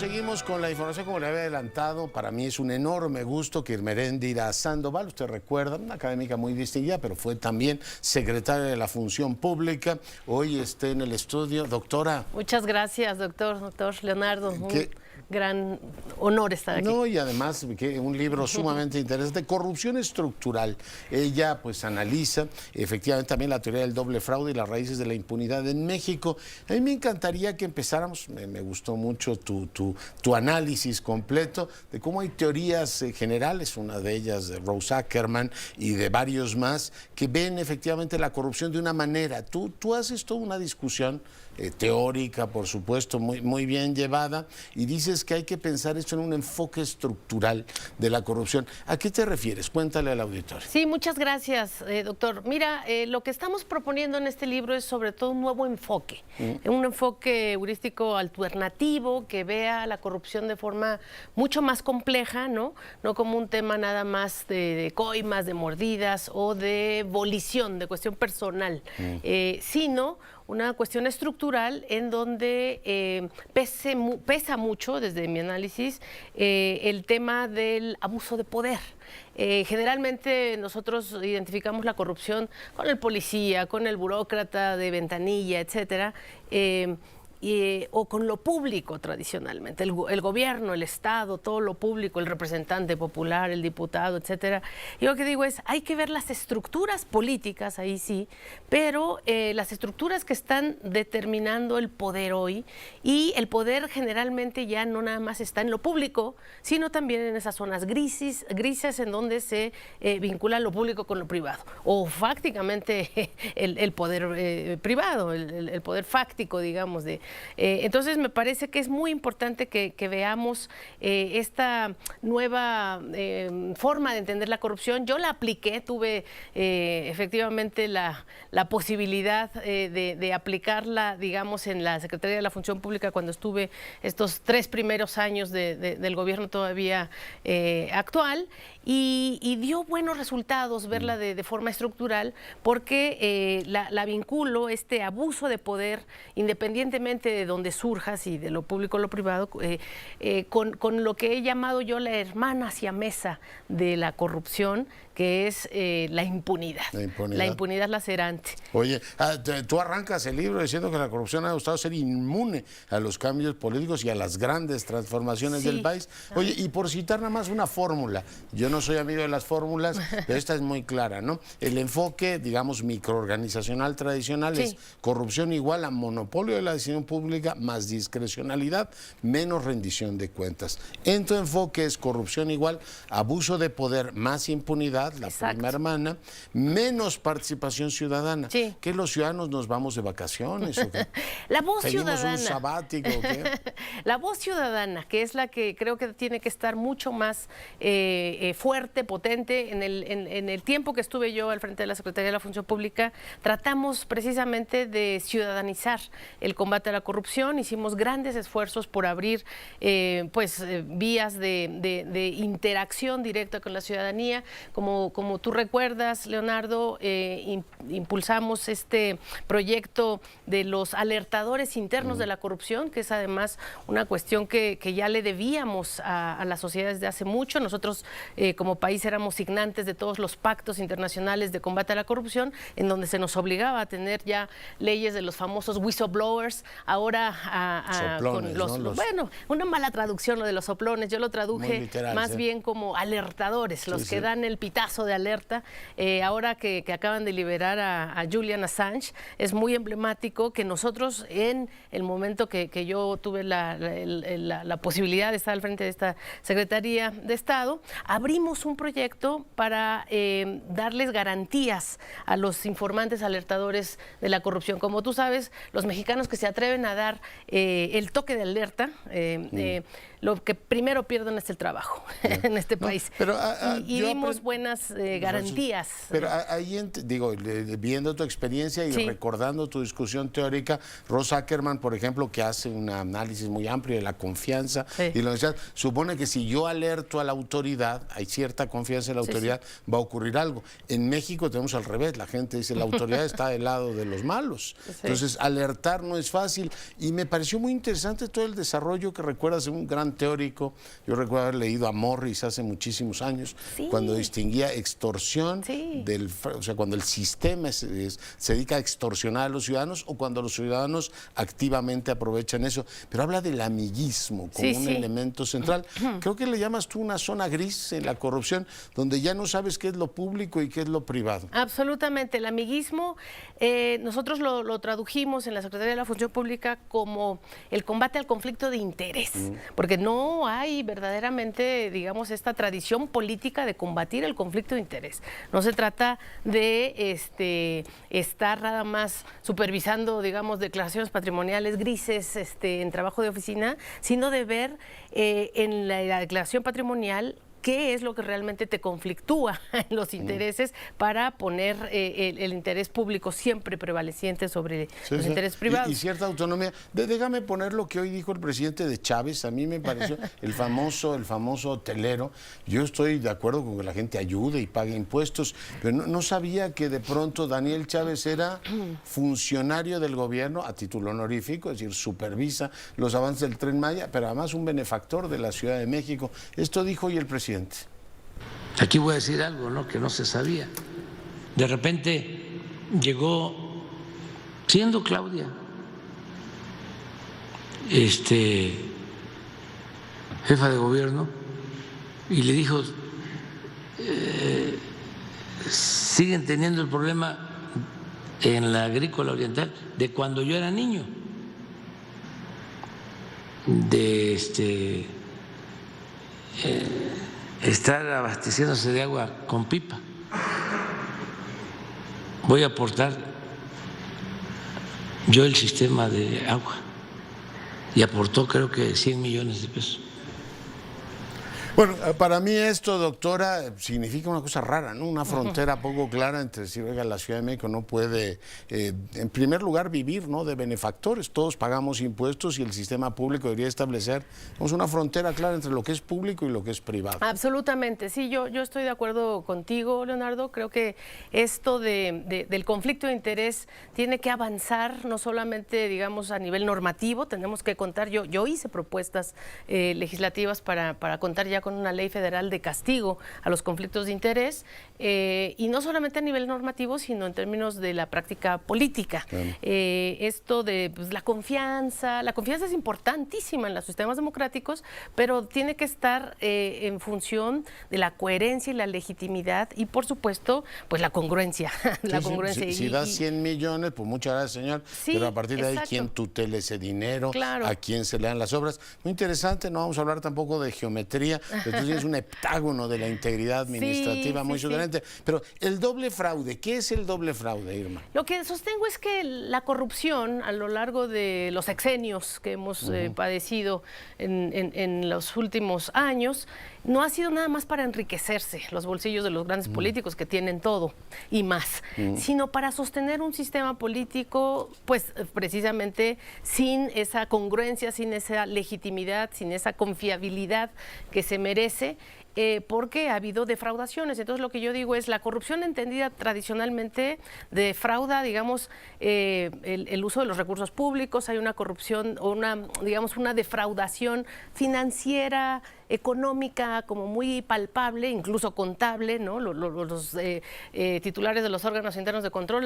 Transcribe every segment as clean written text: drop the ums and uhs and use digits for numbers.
seguimos con la información como le había adelantado. Para mí es un enorme gusto que Ermeréndira Sandoval, usted recuerda, una académica muy distinguida, pero fue también secretaria de la Función Pública, hoy esté en el estudio. Doctora. Muchas gracias, doctor Leonardo. Un gran honor estar aquí. No, y además un libro sumamente interesante, Corrupción Estructural. Ella pues analiza efectivamente también la teoría del doble fraude y las raíces de la impunidad en México. A mí me encantaría que empezáramos, me gustó mucho tu análisis completo de cómo hay teorías generales, una de ellas de Rose Ackerman y de varios más, que ven efectivamente la corrupción de una manera. Tú haces toda una discusión teórica, por supuesto, muy bien llevada, y dices que hay que pensar esto en un enfoque estructural de la corrupción. ¿A qué te refieres? Cuéntale al auditorio. Sí, muchas gracias, doctor. Mira, lo que estamos proponiendo en este libro es sobre todo un nuevo enfoque, un enfoque heurístico alternativo que vea la corrupción de forma mucho más compleja, ¿no? No como un tema nada más de coimas, de mordidas o de volición, de cuestión personal, sino una cuestión estructural en donde pesa mucho, desde mi análisis, el tema del abuso de poder. Generalmente nosotros identificamos la corrupción con el policía, con el burócrata de ventanilla, etcétera, o con lo público tradicionalmente, el gobierno, el Estado, todo lo público, el representante popular, el diputado, etcétera. Y lo que digo es, hay que ver las estructuras políticas, ahí sí, pero las estructuras que están determinando el poder hoy, y el poder generalmente ya no nada más está en lo público, sino también en esas zonas grises en donde se vincula lo público con lo privado, o fácticamente el poder privado, el poder fáctico, digamos, entonces me parece que es muy importante que veamos esta nueva forma de entender la corrupción. Yo la apliqué, tuve efectivamente la posibilidad de aplicarla, digamos, en la Secretaría de la Función Pública cuando estuve estos 3 primeros años del gobierno todavía actual, y dio buenos resultados verla de forma estructural, porque la vinculo, este abuso de poder, independientemente de donde surja, si de lo público o lo privado, con lo que he llamado yo la hermana siamesa de la corrupción, que es la impunidad. La impunidad lacerante. Oye, tú arrancas el libro diciendo que la corrupción ha gustado ser inmune a los cambios políticos y a las grandes transformaciones del país. Oye, y por citar nada más una fórmula, yo no soy amigo de las fórmulas, pero esta es muy clara, ¿no? El enfoque, digamos, microorganizacional tradicional es corrupción igual a monopolio de la decisión pública más discrecionalidad menos rendición de cuentas. En tu enfoque es corrupción igual abuso de poder más impunidad, la prima hermana, menos participación ciudadana. Sí. ¿Que los ciudadanos nos vamos de vacaciones? ¿O qué? La voz ciudadana. ¿Un sabático o qué? La voz ciudadana, que es la que creo que tiene que estar mucho más fuerte, potente. En el tiempo que estuve yo al frente de la Secretaría de la Función Pública, tratamos precisamente de ciudadanizar el combate a la corrupción. Hicimos grandes esfuerzos por abrir vías de interacción directa con la ciudadanía. Como tú recuerdas, Leonardo, impulsamos este proyecto de los alertadores internos de la corrupción, que es además una cuestión que ya le debíamos a la sociedad desde hace mucho. Nosotros como país éramos signantes de todos los pactos internacionales de combate a la corrupción, en donde se nos obligaba a tener ya leyes de los famosos whistleblowers, ahora soplones, con los, bueno, una mala traducción lo de los soplones, yo lo traduje literal, más bien como alertadores, los que dan el pitazo de alerta. Ahora que acaban de liberar a Julian Assange, es muy emblemático que nosotros, en el momento que yo tuve la posibilidad de estar al frente de esta Secretaría de Estado, abrimos un proyecto para darles garantías a los informantes alertadores de la corrupción. Como tú sabes, los mexicanos que se atreven a dar el toque de alerta, lo que primero pierden es el trabajo en este país. Pero, y dimos buenas garantías. Pero ahí, digo, viendo tu experiencia y recordando tu discusión teórica, Rose Ackerman, por ejemplo, que hace un análisis muy amplio de la confianza, y lo decía, supone que si yo alerto a la autoridad, hay cierta confianza en la autoridad, va a ocurrir algo. En México tenemos al revés, la gente dice, la autoridad está del lado de los malos. Entonces, alertar no es fácil. difícil. Y me pareció muy interesante todo el desarrollo que recuerdas de un gran teórico. Yo recuerdo haber leído a Morris hace muchísimos años, Sí. cuando distinguía extorsión Sí. o sea, cuando el sistema se dedica a extorsionar a los ciudadanos o cuando los ciudadanos activamente aprovechan eso. Pero habla del amiguismo como Sí, un sí. elemento central. Creo que le llamas tú una zona gris en la corrupción, donde ya no sabes qué es lo público y qué es lo privado. Absolutamente. El amiguismo, nosotros lo tradujimos en la Secretaría de la Función Pública como el combate al conflicto de interés, porque no hay verdaderamente, digamos, esta tradición política de combatir el conflicto de interés. No se trata de estar nada más supervisando, digamos, declaraciones patrimoniales grises en trabajo de oficina, sino de ver en la declaración patrimonial qué es lo que realmente te conflictúa en los intereses para poner el interés público siempre prevaleciente sobre los intereses privados. Y cierta autonomía. Déjame poner lo que hoy dijo el presidente de Chávez. A mí me pareció el famoso hotelero. Yo estoy de acuerdo con que la gente ayude y pague impuestos, pero no sabía que de pronto Daniel Chávez era funcionario del gobierno a título honorífico, es decir, supervisa los avances del Tren Maya, pero además un benefactor de la Ciudad de México. Esto dijo hoy el presidente. Aquí voy a decir algo, ¿no?, que no se sabía. De repente llegó, siendo Claudia, jefa de gobierno, y le dijo, siguen teniendo el problema en la agrícola oriental de cuando yo era niño, de estar abasteciéndose de agua con pipa. Voy a aportar yo el sistema de agua y aportó creo que 100 millones de pesos. Bueno, para mí esto, doctora, significa una cosa rara, ¿no? Una frontera poco clara entre decir, oiga, la Ciudad de México no puede, en primer lugar, vivir, ¿no?, de benefactores. Todos pagamos impuestos y el sistema público debería establecer una frontera clara entre lo que es público y lo que es privado. Absolutamente, sí, yo estoy de acuerdo contigo, Leonardo. Creo que esto del conflicto de interés tiene que avanzar, no solamente, digamos, a nivel normativo. Tenemos que contar, yo hice propuestas legislativas para contar ya con una ley federal de castigo a los conflictos de interés, y no solamente a nivel normativo, sino en términos de la práctica política. Claro. Esto de la confianza es importantísima en los sistemas democráticos, pero tiene que estar en función de la coherencia y la legitimidad y, por supuesto, pues la congruencia. Si das 100 millones, pues muchas gracias, señor, Sí, pero a partir de ahí, exacto. ¿quién tutela ese dinero? Claro. ¿A quién se le dan las obras? Muy interesante, no vamos a hablar tampoco de geometría, pero tú tienes un heptágono de la integridad administrativa muy sugerente. Pero el doble fraude, ¿qué es el doble fraude, Irma? Lo que sostengo es que la corrupción a lo largo de los sexenios que hemos padecido en los últimos años no ha sido nada más para enriquecerse los bolsillos de los grandes políticos que tienen todo y más, sino para sostener un sistema político, pues precisamente sin esa congruencia, sin esa legitimidad, sin esa confiabilidad que se merece. Porque ha habido defraudaciones. Entonces, lo que yo digo es la corrupción entendida tradicionalmente defrauda, digamos, el uso de los recursos públicos. Hay una corrupción o una defraudación financiera, económica, como muy palpable, incluso contable, ¿no? Los titulares de los órganos internos de control,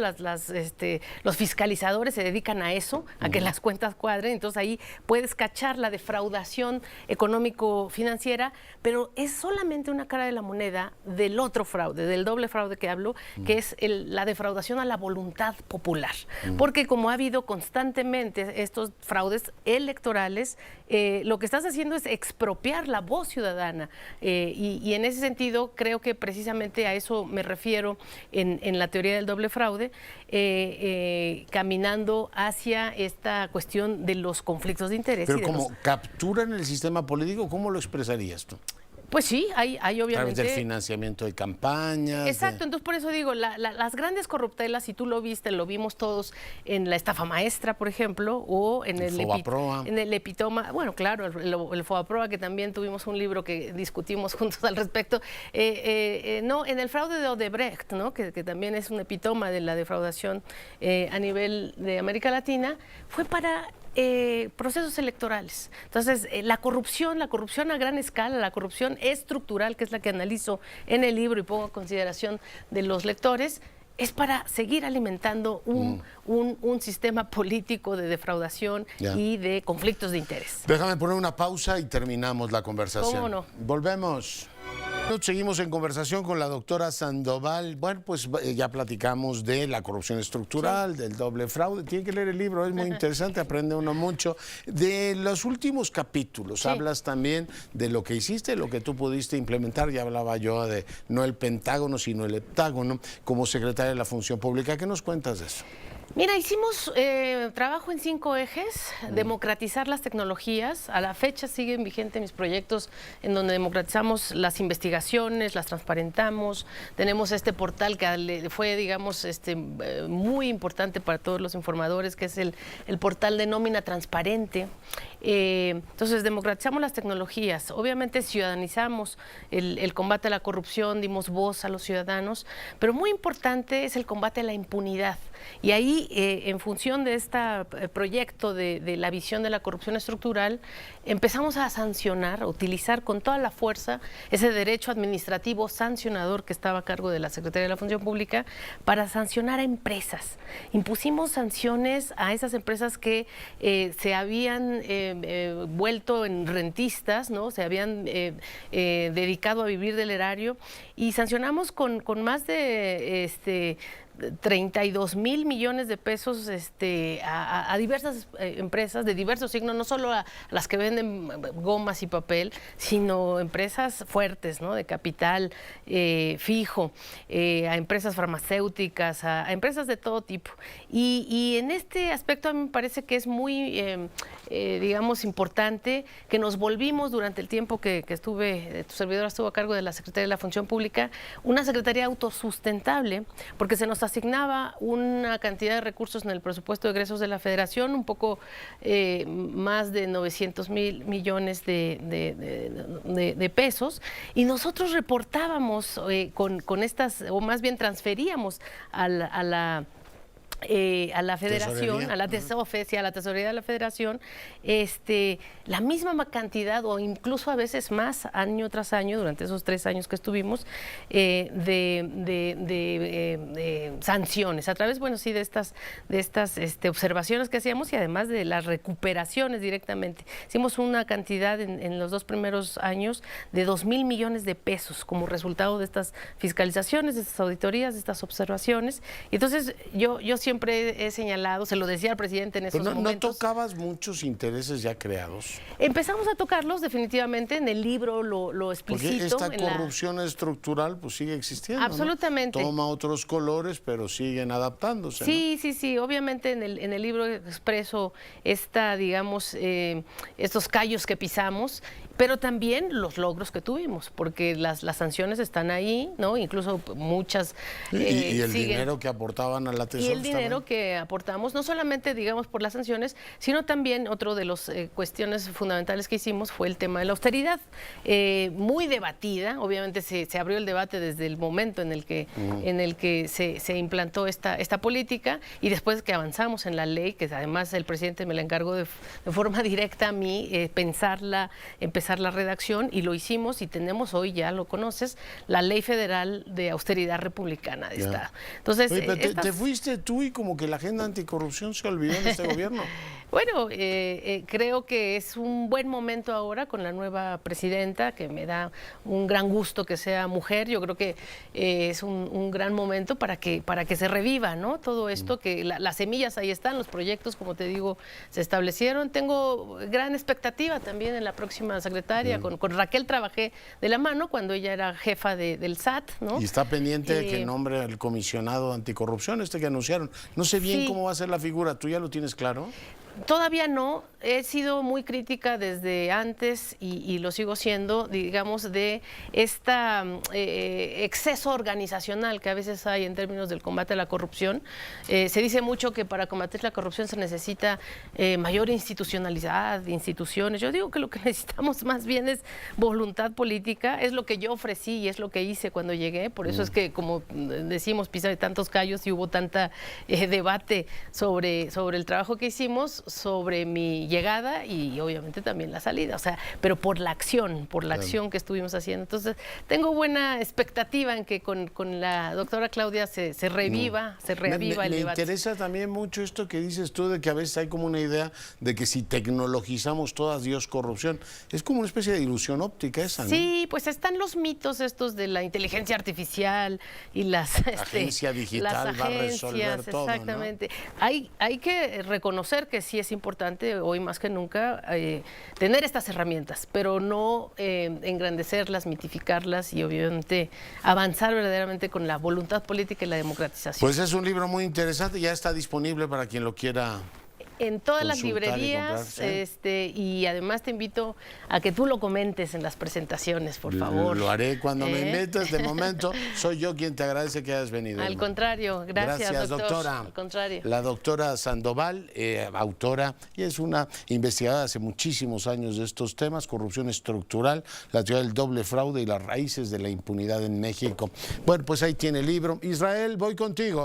los fiscalizadores se dedican a eso, a que las cuentas cuadren. Entonces ahí puedes cachar la defraudación económico-financiera, pero es solamente una cara de la moneda del otro fraude, del doble fraude que hablo, que es la defraudación a la voluntad popular. Porque como ha habido constantemente estos fraudes electorales, lo que estás haciendo es expropiar la voz ciudadana, y en ese sentido creo que precisamente a eso me refiero en la teoría del doble fraude, caminando hacia esta cuestión de los conflictos de interés. Pero como capturan el sistema político, ¿cómo lo expresarías tú? Pues sí, hay obviamente... A través del financiamiento de campañas. Exacto, entonces por eso digo, las grandes corruptelas, si tú lo viste, lo vimos todos en la estafa maestra, por ejemplo, o en el epitoma, bueno, claro, el Fobaproa, que también tuvimos un libro que discutimos juntos al respecto, no, en el fraude de Odebrecht, ¿no?, que también es un epitoma de la defraudación a nivel de América Latina, fue para procesos electorales. Entonces, la corrupción a gran escala, la corrupción estructural, que es la que analizo en el libro y pongo a consideración de los lectores, es para seguir alimentando un sistema político de defraudación y de conflictos de interés. Déjame poner una pausa y terminamos la conversación. ¿Cómo no? Volvemos. Seguimos en conversación con la doctora Sandoval. Bueno, pues ya platicamos de la corrupción estructural, del doble fraude. Tiene que leer el libro, es muy interesante, aprende uno mucho. De los últimos capítulos, hablas también de lo que hiciste, lo que tú pudiste implementar. Ya hablaba yo de no el pentágono, sino el heptágono, como secretaria de la Función Pública. ¿Qué nos cuentas de eso? Mira, hicimos trabajo en 5 ejes, democratizar las tecnologías. A la fecha siguen vigentes mis proyectos en donde democratizamos las investigaciones, las transparentamos. Tenemos este portal que fue, digamos, muy importante para todos los informadores, que es el portal de nómina transparente. Entonces, democratizamos las tecnologías. Obviamente, ciudadanizamos el combate a la corrupción, dimos voz a los ciudadanos, pero muy importante es el combate a la impunidad. Y ahí, en función de este proyecto de la visión de la corrupción estructural, empezamos a sancionar, a utilizar con toda la fuerza ese derecho administrativo sancionador que estaba a cargo de la Secretaría de la Función Pública para sancionar a empresas. Impusimos sanciones a esas empresas que se habían vuelto en rentistas, ¿no? Se habían dedicado a vivir del erario, y sancionamos con más de 32,000 millones de pesos a diversas empresas de diversos signos, no solo a las que venden gomas y papel, sino empresas fuertes, ¿no? De capital fijo, a empresas farmacéuticas, a empresas de todo tipo. Y en este aspecto a mí me parece que es muy, digamos, importante que nos volvimos durante el tiempo que tu servidora estuvo a cargo de la Secretaría de la Función Pública, una secretaría autosustentable, porque se nos asignaba una cantidad de recursos en el presupuesto de egresos de la Federación, un poco más de 900,000 millones de pesos, y nosotros reportábamos con estas, o más bien transferíamos a la Federación, a la TESOFE, a la Tesorería de la Federación, la misma cantidad o incluso a veces más año tras año, durante esos 3 años que estuvimos, de sanciones, a través, bueno, sí, de estas observaciones que hacíamos y además de las recuperaciones directamente. Hicimos una cantidad en los 2 primeros años de 2,000 millones de pesos como resultado de estas fiscalizaciones, de estas auditorías, de estas observaciones. Y entonces yo siempre he señalado, se lo decía al presidente en esos momentos. ¿No tocabas muchos intereses ya creados? Empezamos a tocarlos definitivamente, en el libro lo explicito. Porque esta corrupción estructural pues sigue existiendo, absolutamente, ¿no? Toma otros colores, pero siguen adaptándose, sí, ¿no? sí, obviamente en el libro expreso digamos, estos callos que pisamos, pero también los logros que tuvimos, porque las sanciones están ahí, ¿no? Incluso muchas y el dinero que aportaban a la Tesorería. Y el dinero que aportamos, no solamente, digamos, por las sanciones, sino también otro de las cuestiones fundamentales que hicimos fue el tema de la austeridad, muy debatida. Obviamente se abrió el debate desde el momento en el que se implantó esta política, y después que avanzamos en la ley, que además el presidente me la encargó de forma directa a mí, empezar la redacción, y lo hicimos, y tenemos hoy, ya lo conoces, la Ley Federal de Austeridad Republicana de Estado. Entonces, oye, te fuiste tú y como que la agenda anticorrupción se olvidó de este gobierno. Bueno, creo que es un buen momento ahora con la nueva presidenta, que me da un gran gusto que sea mujer. Yo creo que es un gran momento para que se reviva, ¿no? Todo esto, que las semillas ahí están, los proyectos, como te digo, se establecieron. Tengo gran expectativa también en la próxima secretaria. Con Raquel trabajé de la mano cuando ella era jefa del SAT, ¿no? Y está pendiente de que nombre al comisionado anticorrupción, que anunciaron. No sé bien cómo va a ser la figura. ¿Tú ya lo tienes claro? Todavía no. He sido muy crítica desde antes y lo sigo siendo, digamos, de exceso organizacional que a veces hay en términos del combate a la corrupción. Se dice mucho que para combatir la corrupción se necesita mayor institucionalidad de instituciones. Yo digo que lo que necesitamos más bien es voluntad política. Es lo que yo ofrecí y es lo que hice cuando llegué. Por eso es que, como decimos, pisé tantos callos y hubo tanta debate sobre el trabajo que hicimos. sobre mi llegada y obviamente también la salida, o sea, pero por la acción que estuvimos haciendo. Entonces, tengo buena expectativa en que con la doctora Claudia se reaviva el debate. Me interesa también mucho esto que dices tú de que a veces hay como una idea de que si tecnologizamos todo, adiós corrupción. Es como una especie de ilusión óptica esa, ¿no? Sí, pues están los mitos estos de la inteligencia artificial y las agencia digital va a resolver todo, exactamente. ¿No? Hay que reconocer que sí es importante hoy más que nunca tener estas herramientas, pero no engrandecerlas, mitificarlas y obviamente avanzar verdaderamente con la voluntad política y la democratización. Pues es un libro muy interesante, ya está disponible para quien lo quiera. En todas las librerías y además te invito a que tú lo comentes en las presentaciones, por favor. Lo haré cuando me invites. De momento soy yo quien te agradece que hayas venido. Al contrario, gracias doctora. Al contrario. La doctora Sandoval, autora, y es una investigadora hace muchísimos años de estos temas, corrupción estructural, la teoría del doble fraude y las raíces de la impunidad en México. Bueno, pues ahí tiene el libro. Israel, voy contigo.